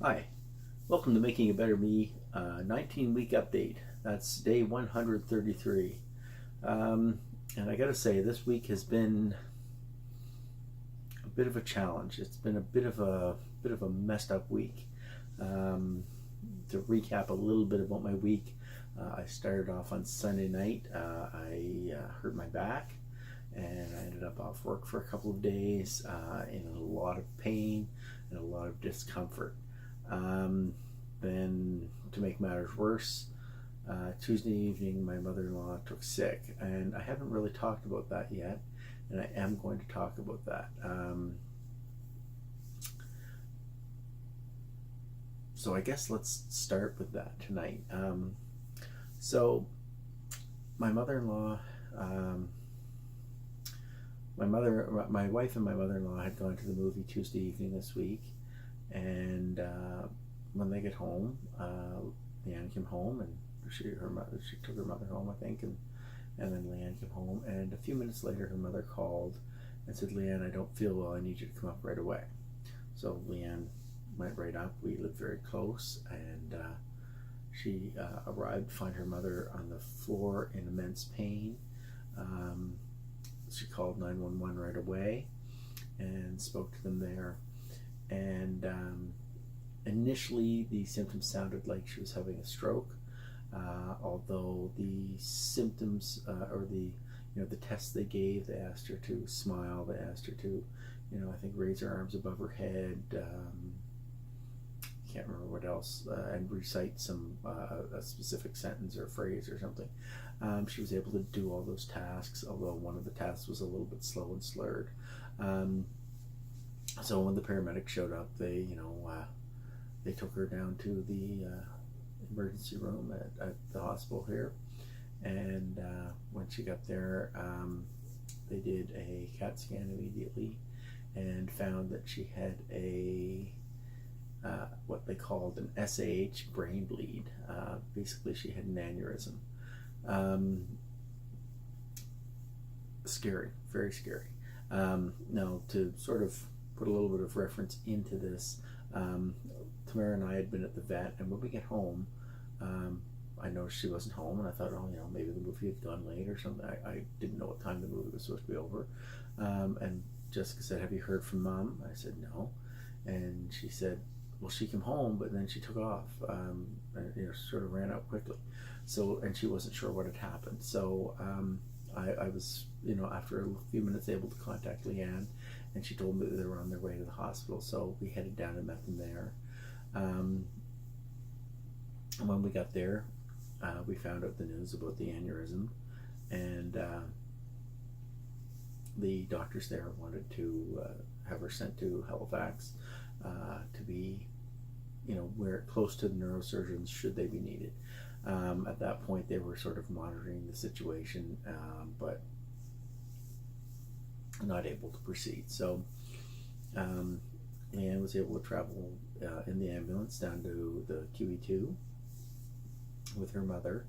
Hi, welcome to Making a Better Me 19-week update. That's day 133. And I gotta say, this week has been a bit of a challenge. It's been a bit of a messed up week. To recap a little bit about my week, I started off on Sunday night. I hurt my back and I ended up off work for a couple of days in a lot of pain and a lot of discomfort. Then, to make matters worse, Tuesday evening my mother-in-law took sick, and I haven't really talked about that yet, and I am going to talk about that. So I guess let's start with that tonight. So my mother-in-law, my wife and my mother-in-law had gone to the movie Tuesday evening this week, and when they get home, Leanne came home, and she took her mother home, I think, and then Leanne came home, and a few minutes later her mother called and said, "Leanne, I don't feel well. I need you to come up right away." So Leanne went right up. We lived very close, and she arrived to find her mother on the floor in immense pain. She called 911 right away and spoke to them there. And initially, the symptoms sounded like she was having a stroke, although the symptoms or the tests they gave, they asked her to smile, they asked her to, I think raise her arms above her head. Can't remember what else, and recite a specific sentence or phrase or something. She was able to do all those tasks, although one of the tasks was a little bit slow and slurred. So when the paramedics showed up, they took her down to the emergency room at the hospital here, and when she got there, they did a CAT scan immediately and found that she had what they called an SAH brain bleed. Basically, she had an aneurysm. Scary, very scary. Now, to sort of put a little bit of reference into this, Tamara and I had been at the vet, and when we get home, I noticed she wasn't home, and I thought, maybe the movie had gone late or something. I didn't know what time the movie was supposed to be over. And Jessica said, "Have you heard from Mom?" I said, "No." And she said, "Well, she came home, but then she took off, and sort of ran out quickly." So, and she wasn't sure what had happened. So I was, after a few minutes, able to contact Leanne, and she told me that they were on their way to the hospital. So we headed down and met them there. And when we got there, we found out the news about the aneurysm, and the doctors there wanted to have her sent to Halifax to be, where close to the neurosurgeons should they be needed. At that point, they were sort of monitoring the situation, but not able to proceed. So Leanne was able to travel in the ambulance down to the QE2 with her mother,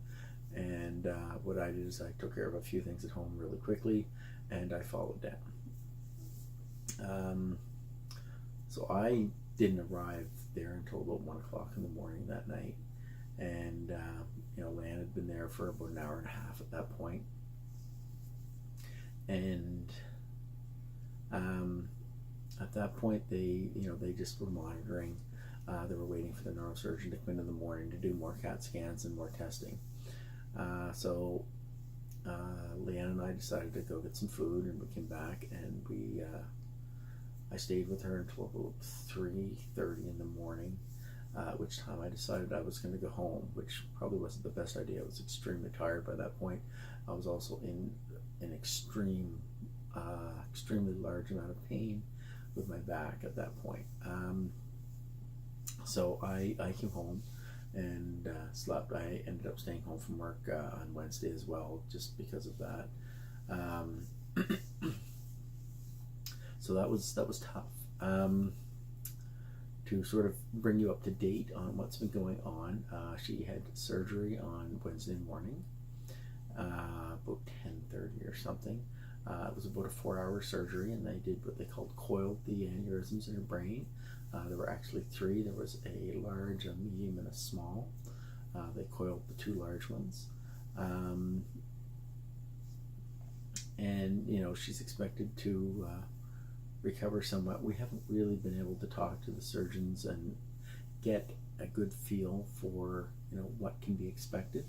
and what I did is I took care of a few things at home really quickly, and I followed down. So I didn't arrive there until about 1 o'clock in the morning that night, and Leanne had been there for about an hour and a half at that point, and at that point they just were monitoring. They were waiting for the neurosurgeon to come in the morning to do more CAT scans and more testing. So Leanne and I decided to go get some food, and we came back, and I stayed with her until about 3:30 in the morning, at which time I decided I was going to go home, which probably wasn't the best idea. I was extremely tired by that point. I was also in an extremely large amount of pain with my back at that point. So I came home and slept. I ended up staying home from work on Wednesday as well, just because of that. So that was tough. To sort of bring you up to date on what's been going on, she had surgery on Wednesday morning, about 10:30 or something. It was about a 4-hour surgery, and they did what they called coiled the aneurysms in her brain. There were actually three. There was a large, a medium, and a small. They coiled the two large ones. And she's expected to recover somewhat. We haven't really been able to talk to the surgeons and get a good feel for what can be expected.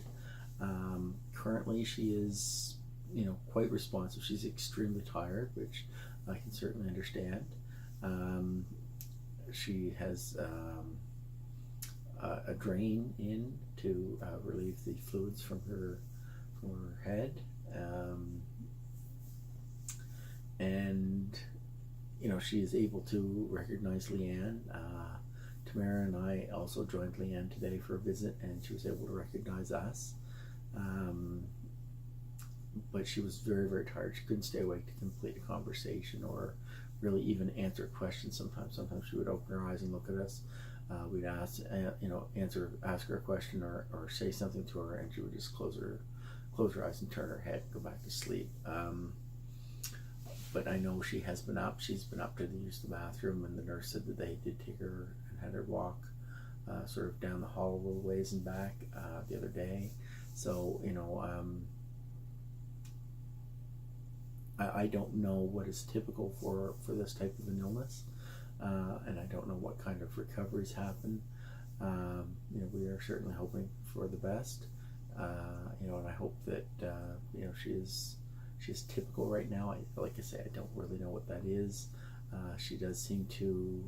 Currently she is quite responsive. She's extremely tired, which I can certainly understand. She has a drain in to relieve the fluids from her head, and she is able to recognize Leanne. Tamara and I also joined Leanne today for a visit, and she was able to recognize us. But she was very, very tired. She couldn't stay awake to complete a conversation or really even answer questions. Sometimes she would open her eyes and look at us. We'd ask her a question or say something to her, and she would just close her eyes and turn her head and go back to sleep. But I know she has been up. She's been up to use the bathroom, and the nurse said that they did take her and had her walk sort of down the hall a little ways and back the other day. So I don't know what is typical for this type of an illness, and I don't know what kind of recoveries happen. We are certainly hoping for the best, and I hope that she is typical right now. Like I say, I don't really know what that is. She does seem to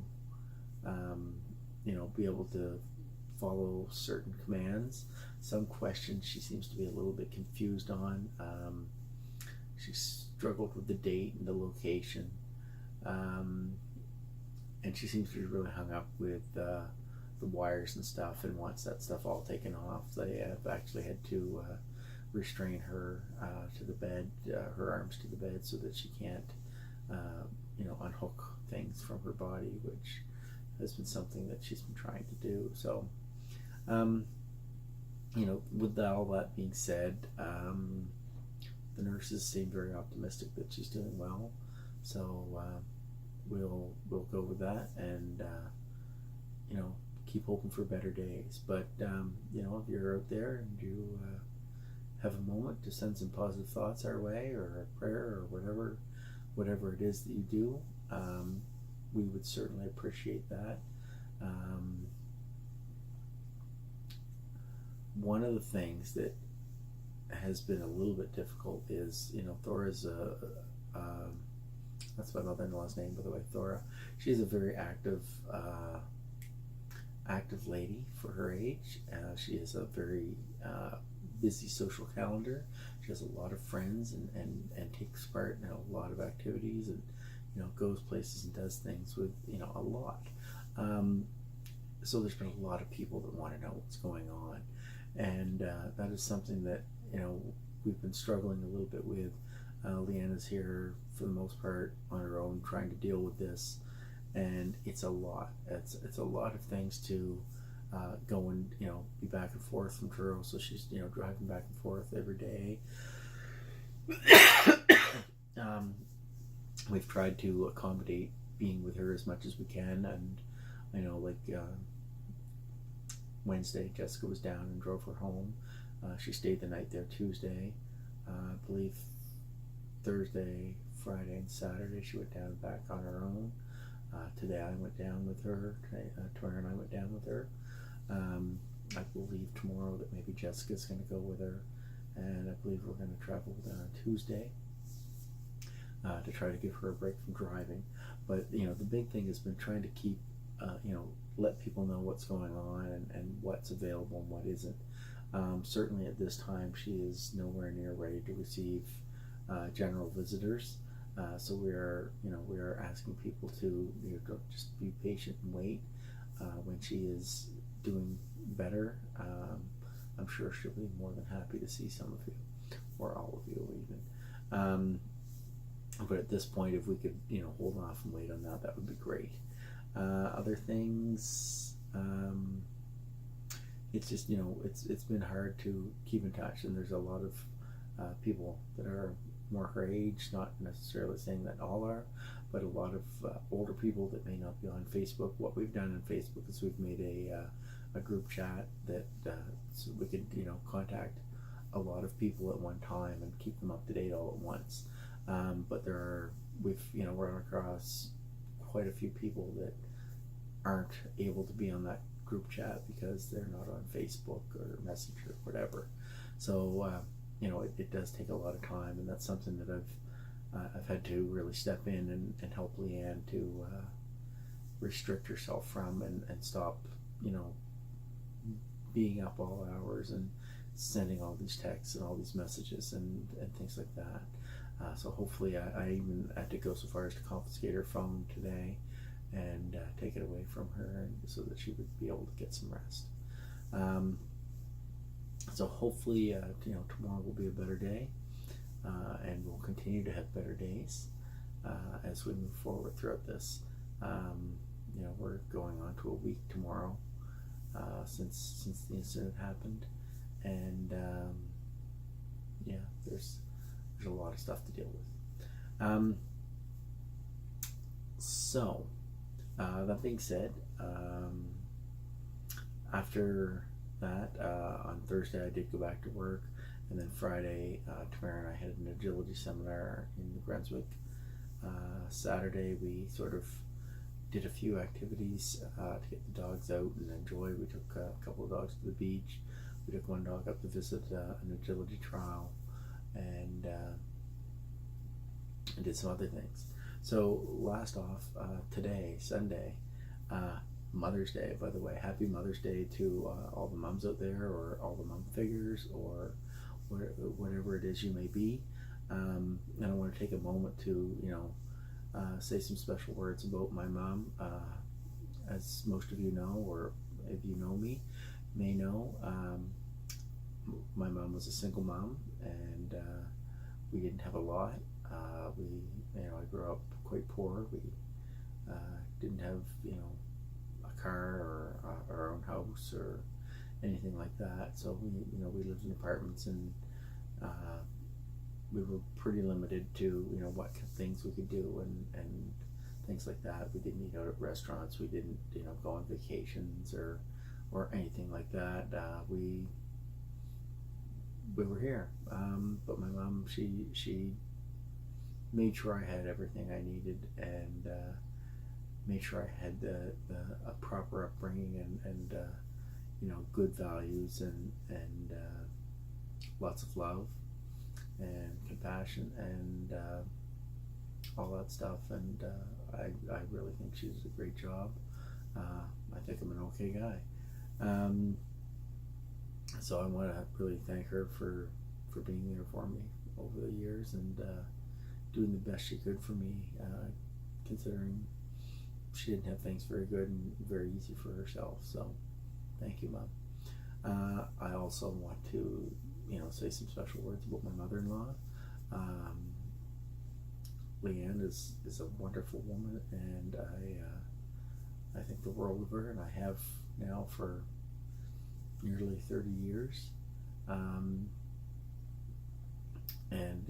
be able to follow certain commands. Some questions she seems to be a little bit confused on. She struggled with the date and the location, and she seems to be really hung up with the wires and stuff, and wants that stuff all taken off. They have actually had to restrain her to the bed, her arms to the bed, so that she can't unhook things from her body, which has been something that she's been trying to do. So with all that being said, the nurses seem very optimistic that she's doing well, so we'll go with that, and keep hoping for better days. But if you're out there and you have a moment to send some positive thoughts our way, or a prayer, or whatever it is that you do, we would certainly appreciate that. One of the things that has been a little bit difficult is, Thora's that's my mother-in-law's name, by the way, Thora. She's a very active lady for her age. She has a very busy social calendar. She has a lot of friends and takes part in a lot of activities, and goes places and does things with a lot. So there's been a lot of people that want to know what's going on, and that is something that we've been struggling a little bit with. Leanna's here for the most part on her own, trying to deal with this, and it's a lot. It's a lot of things to go and be back and forth from Truro. So she's driving back and forth every day. We've tried to accommodate being with her as much as we can, and Wednesday Jessica was down and drove her home. She stayed the night there Tuesday. I believe Thursday, Friday, and Saturday she went down and back on her own. Today I went down with her. Turner and I went down with her. I believe tomorrow that maybe Jessica's going to go with her, and I believe we're going to travel Tuesday to try to give her a break from driving. But the big thing has been trying to keep let people know what's going on and what's available and what isn't. Certainly at this time she is nowhere near ready to receive general visitors. So we are asking people to just be patient and wait. When she is doing better, I'm sure she'll be more than happy to see some of you, or all of you even. But at this point, if we could hold off and wait on that, that would be great. Other things, it's just it's been hard to keep in touch, and there's a lot of people that are more her age, not necessarily saying that all are, but a lot of older people that may not be on Facebook. What we've done on Facebook is we've made a group chat that so we could contact a lot of people at one time and keep them up to date all at once. But we've run across quite a few people that aren't able to be on that group chat because they're not on Facebook or Messenger or whatever. So it does take a lot of time, and that's something that I've had to really step in and help Leanne to restrict herself from and stop being up all hours and sending all these texts and all these messages and things like that. So hopefully I even had to go so far as to confiscate her phone today and take it away from her so that she would be able to get some rest. So hopefully tomorrow will be a better day, and we'll continue to have better days as we move forward throughout this. We're going on to a week tomorrow since the incident happened, and there's a lot of stuff to deal with. So that being said, after that, on Thursday I did go back to work, and then Friday Tamara and I had an agility seminar in New Brunswick. Saturday we sort of did a few activities to get the dogs out and enjoy. We took a couple of dogs to the beach. We took one dog up to visit an agility trial, and did some other things. So last off, today, Sunday, Mother's Day, by the way. Happy Mother's Day to all the moms out there, or all the mom figures, or whatever it is you may be. And I want to take a moment to say some special words about my mom. As most of you know, or if you know me, may know, my mom was a single mom, and we didn't have a lot. I grew up quite poor. We didn't have a car or our own house or anything like that. So we lived in apartments, and we were pretty limited to what kind of things we could do and things like that. We didn't eat out at restaurants. We didn't go on vacations or anything like that. We were here, but my mom, she made sure I had everything I needed, and made sure I had a proper upbringing and good values and lots of love and compassion and all that stuff. And I really think she does a great job. I think I'm an okay guy. So I want to really thank her for being there for me over the years and doing the best she could for me, considering she didn't have things very good and very easy for herself. So thank you, Mom. I also want to say some special words about my mother-in-law. Leanne is a wonderful woman, and I think the world of her, and I have now for nearly 30 years. And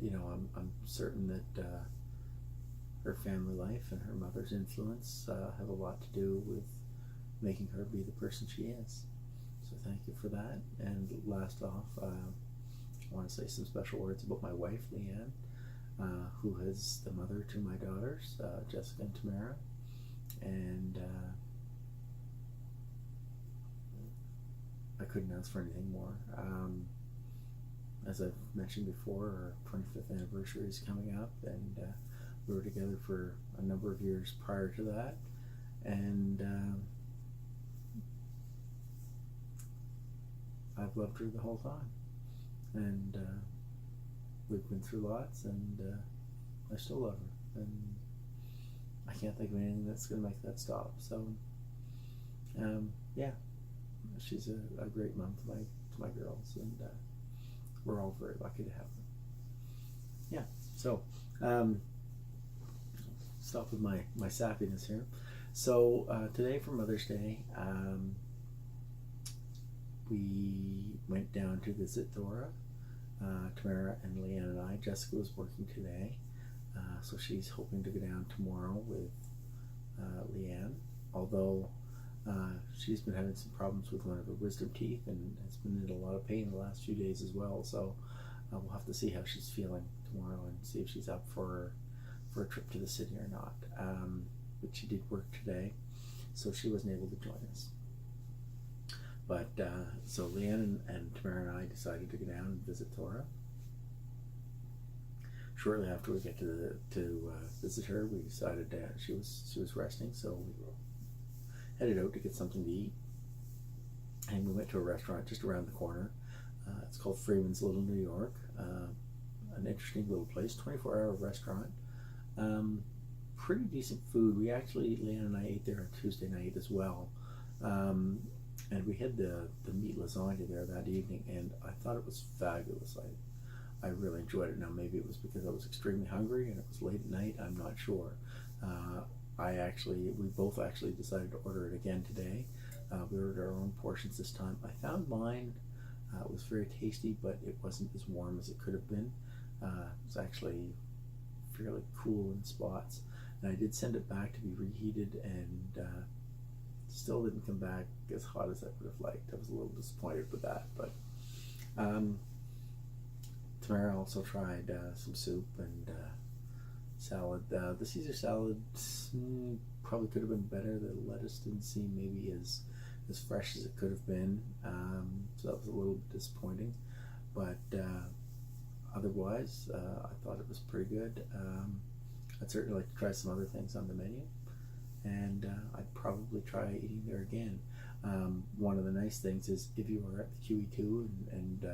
I'm certain that her family life and her mother's influence have a lot to do with making her be the person she is. So thank you for that. And last off, I want to say some special words about my wife, Leanne, who is the mother to my daughters, Jessica and Tamara. And I couldn't ask for anything more. As I've mentioned before, our 25th anniversary is coming up, and we were together for a number of years prior to that. And I've loved her the whole time. And we've been through lots, and I still love her. And I can't think of anything that's going to make that stop. So, yeah, she's a great mom to my girls, and we're all very lucky to have them. Yeah, so stop with my sappiness here. So today for Mother's Day, we went down to visit Dora, Tamara and Leanne and I. Jessica was working today, so she's hoping to go down tomorrow with Leanne, although she's been having some problems with one of her wisdom teeth and has been in a lot of pain the last few days as well, so we'll have to see how she's feeling tomorrow and see if she's up for a trip to the city or not. But she did work today, so she wasn't able to join us. But so Leanne and Tamara and I decided to go down and visit Thora. Shortly after we get to visit her, we decided that she was resting, so we headed out to get something to eat, and we went to a restaurant just around the corner. It's called Freeman's Little New York. An interesting little place, 24-hour restaurant. Pretty decent food. We actually, Leanne and I ate there on Tuesday night as well. And we had the meat lasagna there that evening, and I thought it was fabulous. I really enjoyed it. Now, maybe it was because I was extremely hungry and it was late at night. I'm not sure. We both actually decided to order it again today. We ordered our own portions this time. I found mine was very tasty, but it wasn't as warm as it could have been. It was actually fairly cool in spots. And I did send it back to be reheated, and still didn't come back as hot as I would have liked. I was a little disappointed with that, but Tamara also tried some soup and salad. The Caesar salad probably could have been better. The lettuce didn't seem maybe as fresh as it could have been, so that was a little bit disappointing. But otherwise, I thought it was pretty good. I'd certainly like to try some other things on the menu, and I'd probably try eating there again. One of the nice things is if you are at the QE2 and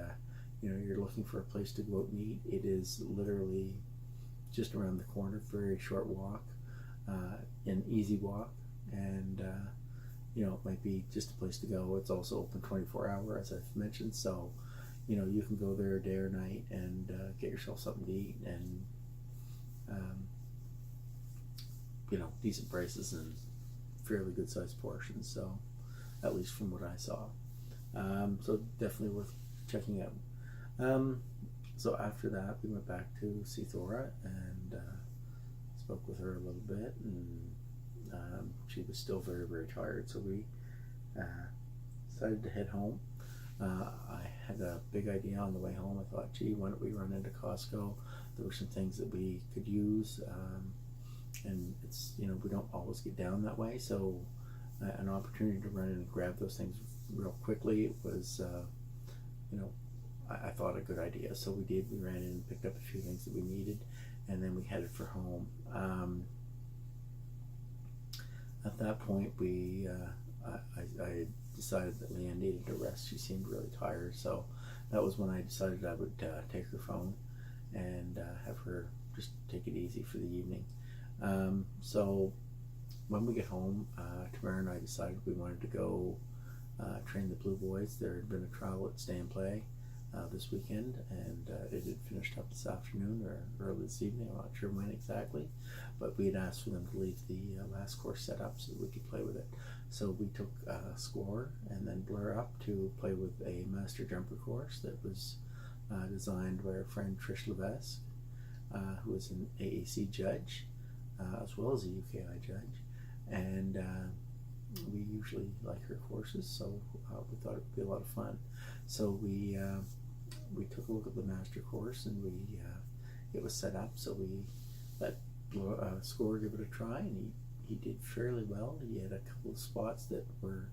you're looking for a place to go out and eat, it is literally just around the corner, very short walk, an easy walk, and it might be just a place to go. It's also open 24-hour, as I've mentioned, so you can go there day or night and get yourself something to eat, and decent prices and fairly good sized portions, so at least from what I saw. So definitely worth checking out. So after that, we went back to see Thora and spoke with her a little bit, and she was still very, very tired, so we decided to head home. I had a big idea on the way home. I thought, gee, why don't we run into Costco? There were some things that we could use, and it's, we don't always get down that way, so an opportunity to run in and grab those things real quickly was, I thought a good idea. So we did. We ran in and picked up a few things that we needed, and then we headed for home. At that point, I decided that Leanne needed to rest. She seemed really tired, so that was when I decided I would take her phone and have her just take it easy for the evening. So when we get home, Tamara and I decided we wanted to go train the Blue Boys. There had been a trial at Stay and Play this weekend, and it had finished up this afternoon or early this evening. I'm not sure when exactly, but we had asked for them to leave the last course set up so that we could play with it. So we took Score and then Blur up to play with a master jumper course that was designed by our friend Trish Levesque, who is an AAC judge as well as a UKI judge, and we usually like her courses, so we thought it would be a lot of fun. So we took a look at the master course, and it was set up, so we let Score give it a try, and he did fairly well. He had a couple of spots that were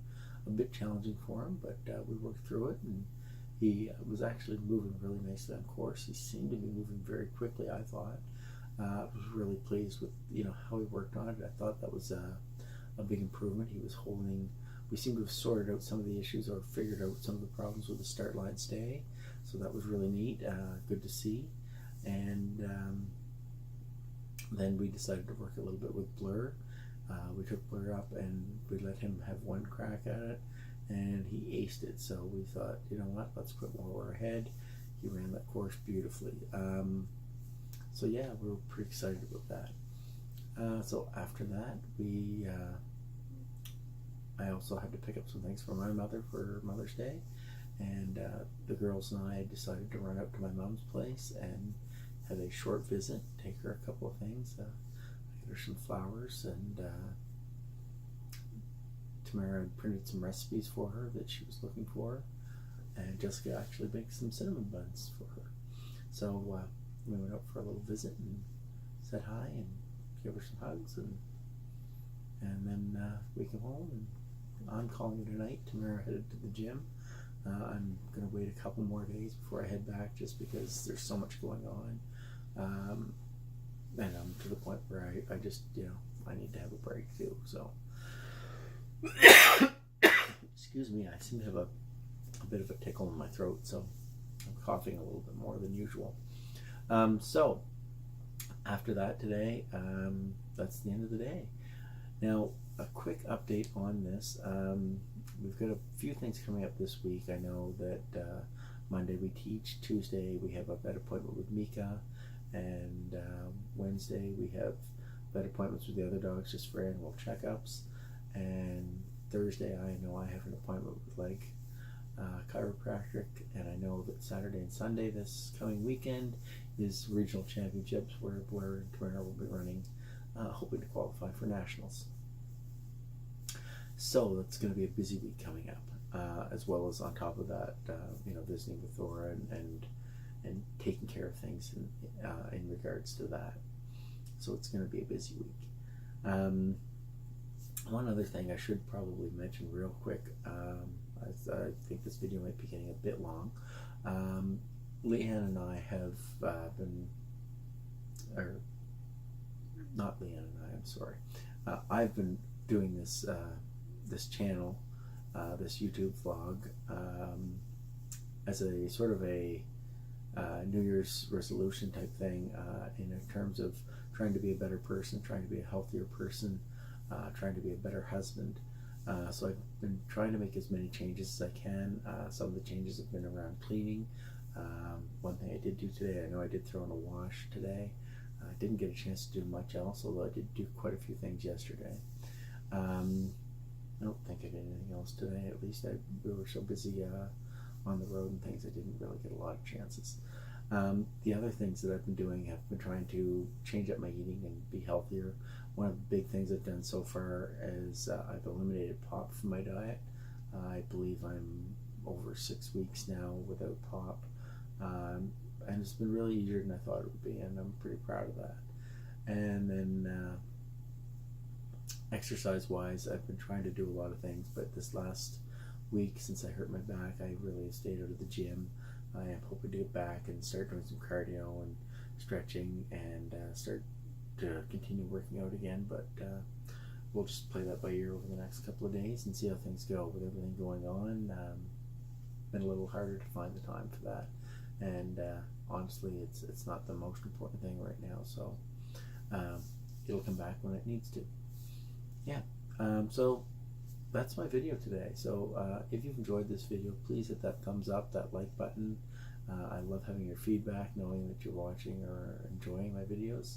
a bit challenging for him, but we worked through it, and he was actually moving really nicely on course. He seemed to be moving very quickly, I thought. I was really pleased with how he worked on it. I thought that was a big improvement. He was holding. We seemed to have sorted out some of the issues or figured out some of the problems with the start line stay, so that was really neat. Good to see. And then we decided to work a little bit with Blur. We took Blur up and we let him have one crack at it, and he aced it. So we thought, you know what, let's put more ahead. He ran that course beautifully. So yeah, we were pretty excited about that. So after that, I also had to pick up some things for my mother for Mother's Day, and the girls and I decided to run out to my mom's place and have a short visit, take her a couple of things. I get her some flowers, and Tamara had printed some recipes for her that she was looking for, and Jessica actually baked some cinnamon buns for her. So we went out for a little visit and said hi and gave her some hugs, and then we came home, and I'm calling it a night. Tamara headed to the gym. I'm going to wait a couple more days before I head back, just because there's so much going on. And I'm to the point where I just, I need to have a break too. So, excuse me, I seem to have a bit of a tickle in my throat, so I'm coughing a little bit more than usual. So, after that today, that's the end of the day. Now, a quick update on this. We've got a few things coming up this week. I know that Monday we teach, Tuesday we have a vet appointment with Mika, and Wednesday we have vet appointments with the other dogs just for annual checkups, and Thursday I know I have an appointment with leg chiropractic, and I know that Saturday and Sunday this coming weekend is regional championships where Blair and Tamara will be running, hoping to qualify for nationals. So that's going to be a busy week coming up, as well as on top of that, visiting with Thora and taking care of things in regards to that. So it's going to be a busy week. One other thing I should probably mention real quick. I think this video might be getting a bit long. Leanne and I have not Leanne and I, I'm sorry. I've been doing this this channel, this YouTube vlog, as a sort of a New Year's resolution type thing, in terms of trying to be a better person, trying to be a healthier person, trying to be a better husband. So I've been trying to make as many changes as I can. Some of the changes have been around cleaning. One thing I did do today, I know I did throw in a wash today. I didn't get a chance to do much else, although I did do quite a few things yesterday. I don't think I did anything else today. At least we were so busy on the road and things, I didn't really get a lot of chances. The other things that I've been doing, have been trying to change up my eating and be healthier. One of the big things I've done so far is I've eliminated pop from my diet. I believe I'm over 6 weeks now without pop. And it's been really easier than I thought it would be, and I'm pretty proud of that. And then exercise-wise, I've been trying to do a lot of things, but this last week, since I hurt my back, I really stayed out of the gym. I am hoping to get back and start doing some cardio and stretching, and start to continue working out again, but we'll just play that by ear over the next couple of days and see how things go. With everything going on, been a little harder to find the time for that, and honestly, it's not the most important thing right now, so it'll come back when it needs to. Yeah, so that's my video today. So if you've enjoyed this video, please hit that thumbs up, that like button. I love having your feedback, knowing that you're watching or enjoying my videos.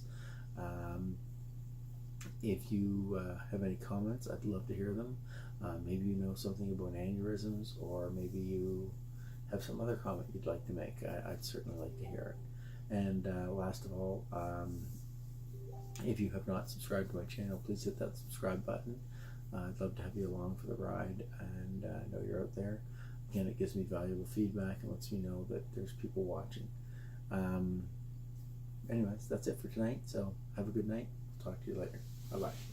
If you have any comments, I'd love to hear them. Maybe you know something about aneurysms, or maybe you have some other comment you'd like to make. I'd certainly like to hear it. And last of all, if you have not subscribed to my channel, please hit that subscribe button. I'd love to have you along for the ride, and know you're out there. Again, it gives me valuable feedback and lets me know that there's people watching. Anyways, that's it for tonight, so have a good night. Talk to you later. Bye-bye.